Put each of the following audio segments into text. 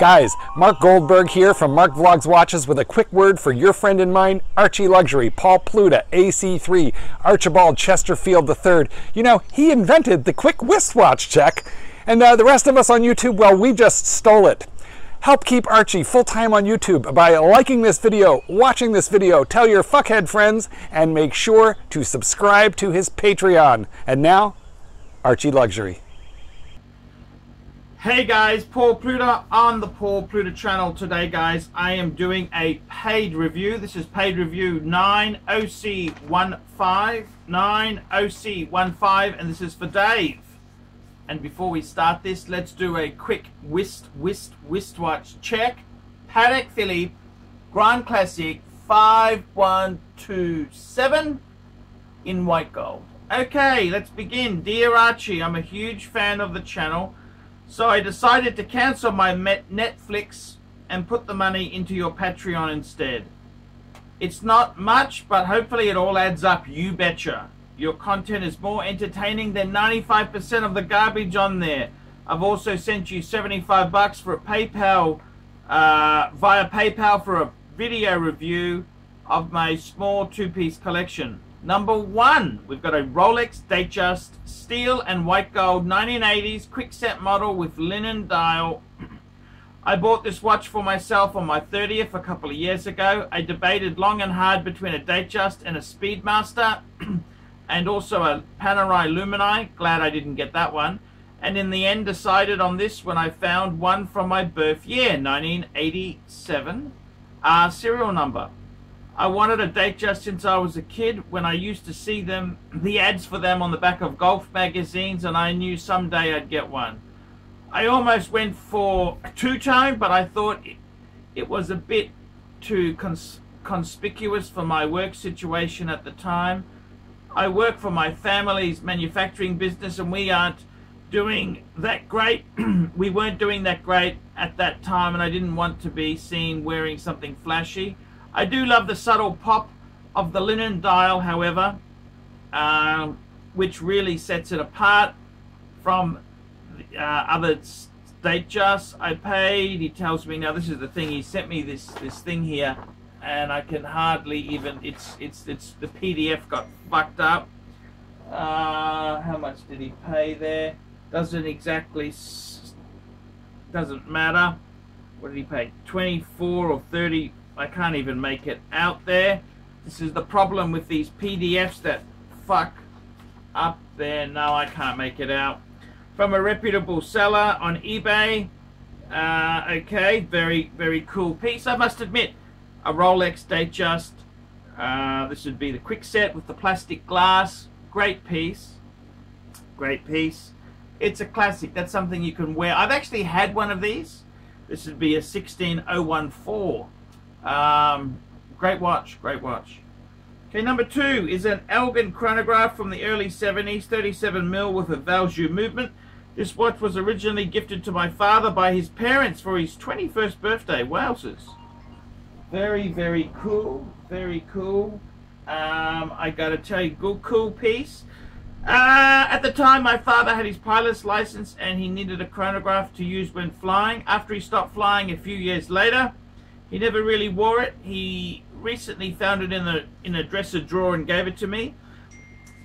Guys, Mark Goldberg here from Mark Vlogs Watches with a quick word for your friend and mine, ArchieLuxury, Paul Pluta, AC3, Archibald Chesterfield III. You know, he invented the quick wristwatch check, and the rest of us on YouTube, well, we just stole it. Help keep Archie full-time on YouTube by liking this video, watching this video, tell your fuckhead friends, and make sure to subscribe to his Patreon. And now, ArchieLuxury. Hey guys, Paul Pluta on the Paul Pluta channel. Today guys, I am doing a paid review. This is paid review 9OC15, and this is for Dave. And before we start this, let's do a quick wristwatch check. Patek Philippe Grand Classic 5127 in white gold. Okay, let's begin. Dear Archie, I'm a huge fan of the channel, so I decided to cancel my Netflix and put the money into your Patreon instead. It's not much, but hopefully it all adds up, you betcha. Your content is more entertaining than 95% of the garbage on there. I've also sent you 75 bucks for a PayPal, via PayPal for a video review of my small two-piece collection. Number one, we've got a Rolex Datejust steel and white gold 1980s quickset model with linen dial. I bought this watch for myself on my 30th a couple of years ago. I debated long and hard between a Datejust and a Speedmaster and also a Panerai Lumini. Glad I didn't get that one. And in the end decided on this when I found one from my birth year, 1987, serial number. I wanted a Datejust since I was a kid, when I used to see them, the ads for them on the back of golf magazines, and I knew someday I'd get one. I almost went for a two-tone, but I thought it was a bit too conspicuous for my work situation at the time. I work for my family's manufacturing business, and we aren't doing that great. We weren't doing that great at that time, and I didn't want to be seen wearing something flashy. I do love the subtle pop of the linen dial, however, which really sets it apart from other Datejusts. I paid, he tells me, now this is the thing, he sent me this thing here, and I can hardly even, it's the PDF got fucked up. How much did he pay there? Doesn't exactly, doesn't matter. What did he pay? 24 or 30? I can't even make it out there. This is the problem with these PDFs that fuck up there. No, I can't make it out. From a reputable seller on eBay. Okay, very cool piece. I must admit, a Rolex Datejust. This would be the quick set with the plastic glass. Great piece. Great piece. It's a classic. That's something you can wear. I've actually had one of these. This would be a 16014. Great watch. Okay, number two is an Elgin chronograph from the early 70s, 37mm with a Valjoux movement. This watch was originally gifted to my father by his parents for his 21st birthday. Wowzers. Very cool. I gotta tell you, good cool piece. At the time, my father had his pilot's license and he needed a chronograph to use when flying. After he stopped flying a few years later, he never really wore it. He recently found it in a dresser drawer and gave it to me.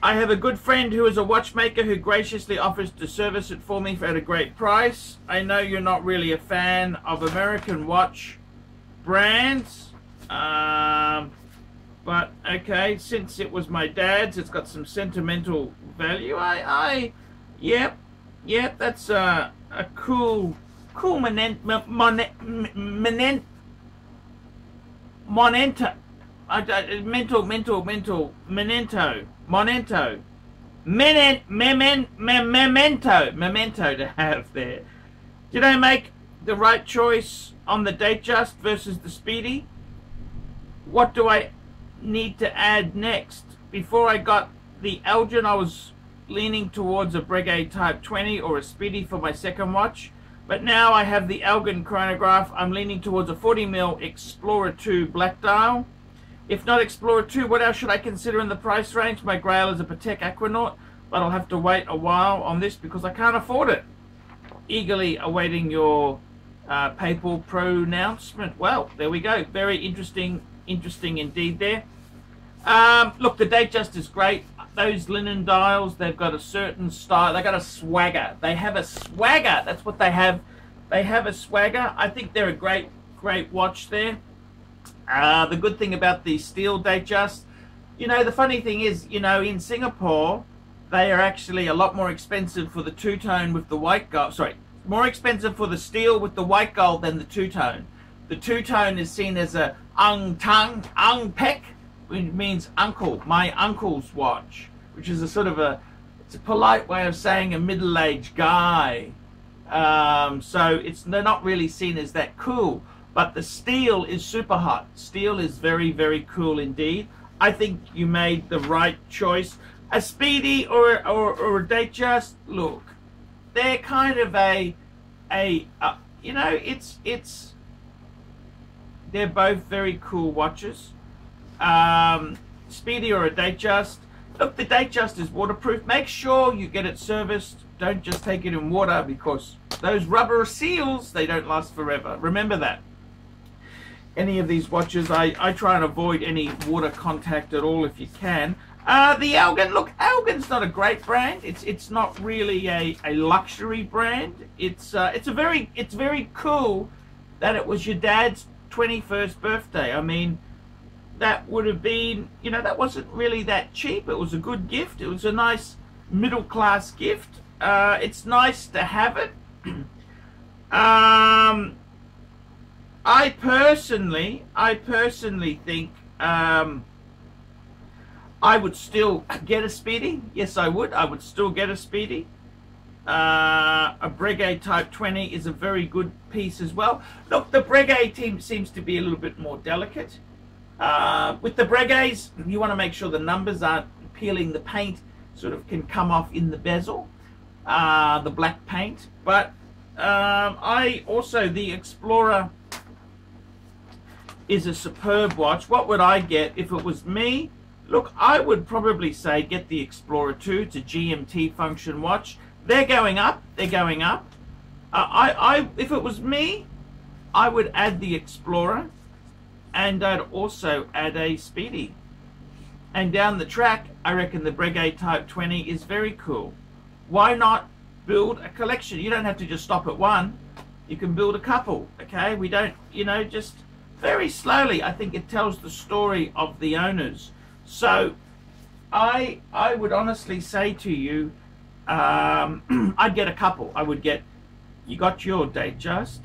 I have a good friend who is a watchmaker who graciously offers to service it for me at a great price. I know you're not really a fan of American watch brands, but okay, since it was my dad's, it's got some sentimental value. Yep, that's a cool memento to have there. Did I make the right choice on the Datejust versus the Speedy? What do I need to add next? Before I got the Elgin, I was leaning towards a Breguet Type 20 or a Speedy for my second watch. But now I have the Elgin chronograph. I'm leaning towards a 40mm Explorer 2 black dial. If not Explorer 2, what else should I consider in the price range? My Grail is a Patek Aquanaut, but I'll have to wait a while on this because I can't afford it. Eagerly awaiting your papal pronouncement. Well, there we go. Very interesting indeed there. Look, the Datejust is great. Those linen dials, they've got a certain style. They've got a swagger. They have a swagger. That's what they have. They have a swagger. I think they're a great watch there. The good thing about the steel Datejust, you know, the funny thing is, you know, in Singapore, they are actually a lot more expensive for the two-tone with the white gold. Sorry, more expensive for the steel with the white gold than the two-tone. The two-tone is seen as a ang pek, which means uncle, my uncle's watch, which is a sort of it's a polite way of saying a middle-aged guy. So they're not really seen as that cool. But the steel is super hot. Steel is very, very cool indeed. I think you made the right choice. A Speedy or a Datejust, look, they're kind of you know, they're both very cool watches. Speedy or a Datejust. Look, the Datejust is waterproof. Make sure you get it serviced. Don't just take it in water, because those rubber seals, they don't last forever. Remember that. Any of these watches, I try and avoid any water contact at all if you can. The Elgin, look, Elgin's not a great brand. It's not really a luxury brand. It's very cool that it was your dad's 21st birthday. I mean, that would have been, you know, that wasn't really that cheap. It was a good gift. It was a nice middle class gift. It's nice to have it. I personally think I would still get a Speedy. Yes, I would. I would still get a Speedy. A Breguet Type 20 is a very good piece as well. Look, the Breguet team seems to be a little bit more delicate. With the Breguets, you want to make sure the numbers aren't peeling. The paint sort of can come off in the bezel, the black paint. But the Explorer is a superb watch. What would I get if it was me? Look, I would probably say get the Explorer 2. It's a GMT function watch. They're going up. They're going up. If it was me, I would add the Explorer, and I'd also add a Speedy. And down the track, I reckon the Breguet Type 20 is very cool. Why not build a collection? You don't have to just stop at one. You can build a couple, okay? We don't, you know, just very slowly. I think it tells the story of the owners. So I would honestly say to you, I'd get a couple. I would get, you got your Datejust.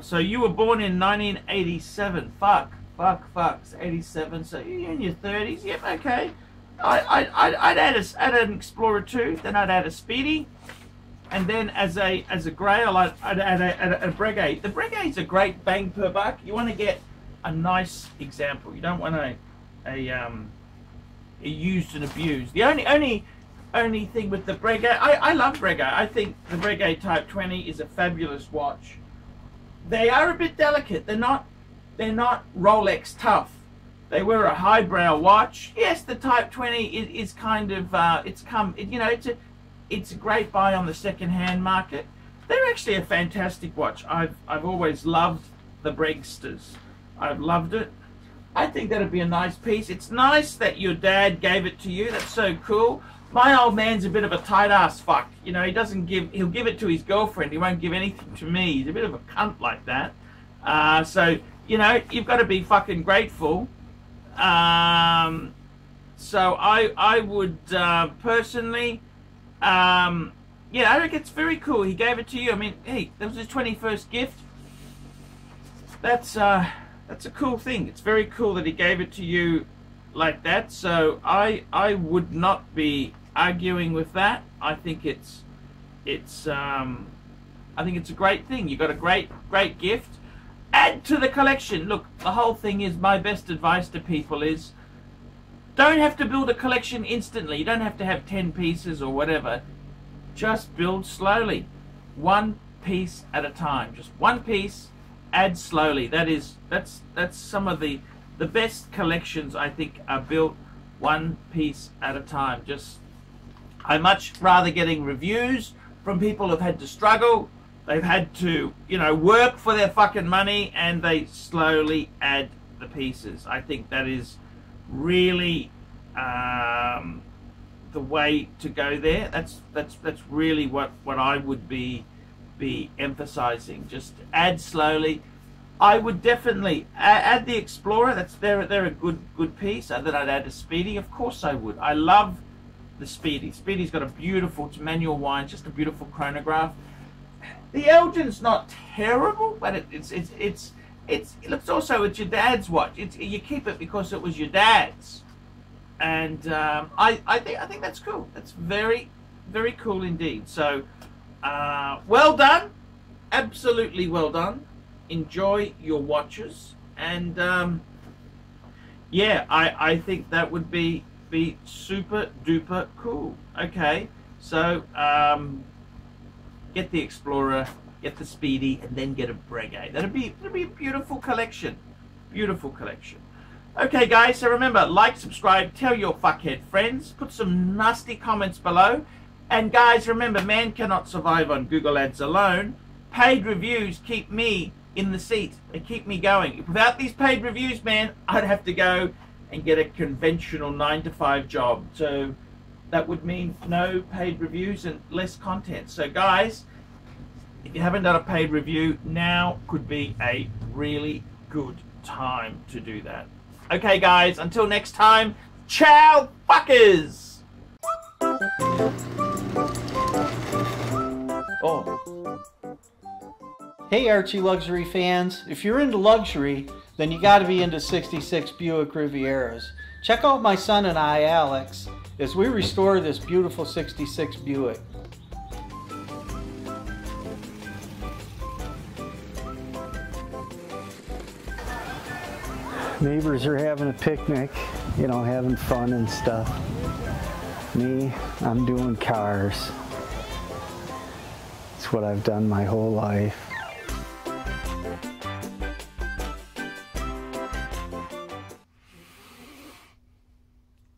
So you were born in 1987. Fuck. It's 87. So you're in your 30s. Yep, okay. I'd add an Explorer 2. Then I'd add a Speedy. And then as a Grail, I'd add a Breguet. The Breguet's a great bang per buck. You want to get a nice example. You don't want a used and abused. The only thing with the Breguet, I love Breguet. I think the Breguet Type 20 is a fabulous watch. They are a bit delicate. They're not Rolex tough. They were a highbrow watch. Yes, the Type 20 is kind of it's a great buy on the second-hand market. They're actually a fantastic watch. I've always loved the Bregsters. I've loved it. I think that'd be a nice piece. It's nice that your dad gave it to you. That's so cool. My old man's a bit of a tight-ass fuck. You know, he'll give it to his girlfriend. He won't give anything to me. He's a bit of a cunt like that. So, you know, you've got to be fucking grateful. So I would personally, yeah, I think it's very cool. He gave it to you. I mean, hey, that was his 21st gift. That's a cool thing. It's very cool that he gave it to you like that. So I would not be arguing with that. I think it's a great thing. You got a great gift. Add to the collection. Look, the whole thing is, my best advice to people is, don't have to build a collection instantly. You don't have to have 10 pieces or whatever. Just build slowly, one piece at a time. Just one piece. Add slowly. That's some of the best collections, I think, are built one piece at a time. I much rather getting reviews from people who've had to struggle They've had to, you know, work for their fucking money, and they slowly add the pieces. I think that is really the way to go there. That's really what I would be emphasizing. Just add slowly. I would definitely add the Explorer. They're a good piece. Then I'd add a Speedy. Of course I would. I love the Speedy. Speedy's got a beautiful, it's manual wind, just a beautiful chronograph. The Elgin's not terrible, but it looks also, it's your dad's watch. You keep it because it was your dad's, and I think that's cool. That's very, very cool indeed. So well done, absolutely well done. Enjoy your watches, and yeah, I think that would be super duper cool. Okay, so get the Explorer, get the Speedy, and then get a Breguet. That'll be a beautiful collection. Beautiful collection. Okay, guys, so remember, like, subscribe, tell your fuckhead friends, put some nasty comments below. And guys, remember, man cannot survive on Google Ads alone. Paid reviews keep me in the seat. They keep me going. Without these paid reviews, man, I'd have to go and get a conventional 9-to-5 job. So that would mean no paid reviews and less content. So guys, if you haven't done a paid review, now could be a really good time to do that. Okay guys, until next time, ciao fuckers! Oh. Hey Archie Luxury fans, if you're into luxury, then you gotta be into 66 Buick Rivieras. Check out my son and I, Alex, as we restore this beautiful 66 Buick. Neighbors are having a picnic, you know, having fun and stuff. Me, I'm doing cars. It's what I've done my whole life.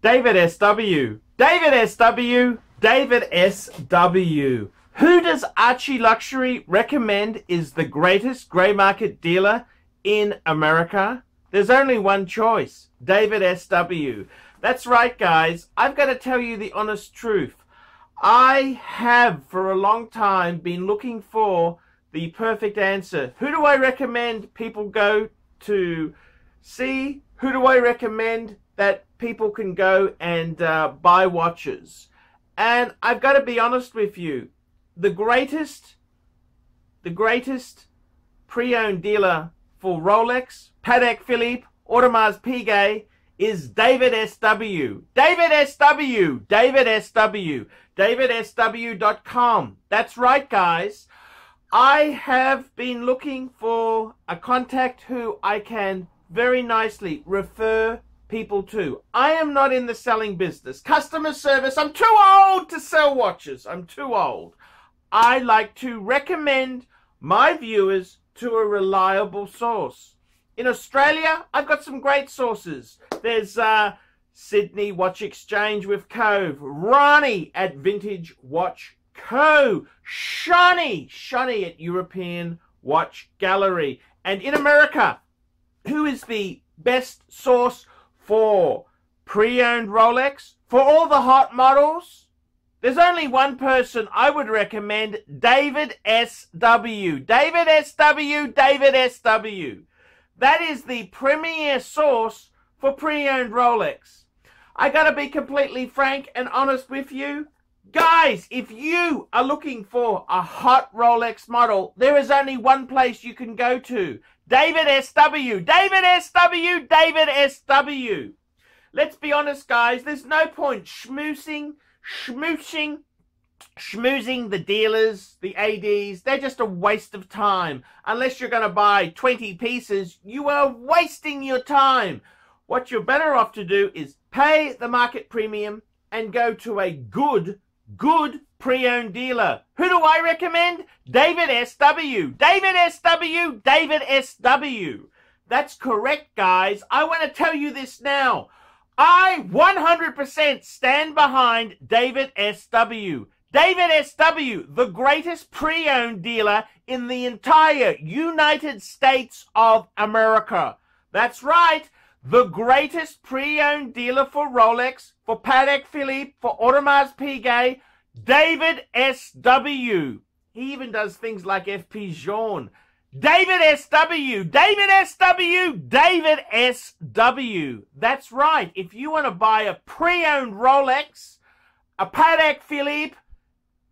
David SW, David SW, David SW. Who does ArchieLuxury recommend is the greatest grey market dealer in America? There's only one choice, David SW. That's right, guys. I've got to tell you the honest truth. I have for a long time been looking for the perfect answer. Who do I recommend people go to see? Who do I recommend that people can go and buy watches? And I've got to be honest with you. The greatest pre-owned dealer for Rolex, Patek Philippe, Audemars Piguet is David SW. David SW. David SW. DavidSW.com. That's right, guys. I have been looking for a contact who I can very nicely refer people to. I am not in the selling business. Customer service, I'm too old to sell watches. I'm too old. I like to recommend my viewers to a reliable source. In Australia, I've got some great sources. There's Sydney Watch Exchange with Cove, Ronnie at Vintage Watch Co, Shani at European Watch Gallery. And in America, who is the best source for pre-owned Rolex? For all the hot models? There's only one person I would recommend, David SW. David SW, David SW. That is the premier source for pre-owned Rolex. I gotta be completely frank and honest with you. Guys, if you are looking for a hot Rolex model, there is only one place you can go to. David SW. David SW. David SW. Let's be honest, guys. There's no point schmoozing the dealers, the ADs. They're just a waste of time. Unless you're going to buy 20 pieces, you are wasting your time. What you're better off to do is pay the market premium and go to a good pre-owned dealer. Who do I recommend? David SW. David SW. David SW. That's correct, guys. I want to tell you this now. I 100% stand behind David SW. David SW, the greatest pre-owned dealer in the entire United States of America. That's right, the greatest pre-owned dealer for Rolex, for Patek Philippe, for Audemars Piguet, David SW. He even does things like FP Journe. David SW, David SW, David SW. That's right, if you want to buy a pre-owned Rolex, a Patek Philippe,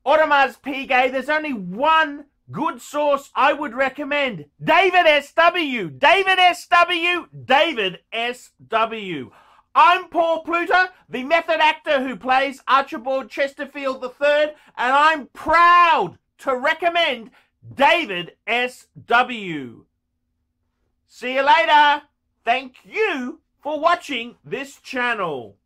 Audemars Piguet, there's only one good source I would recommend. David SW, David SW, David SW. I'm Paul Pluta, the method actor who plays Archibald Chesterfield III, and I'm proud to recommend David SW. See you later. Thank you for watching this channel.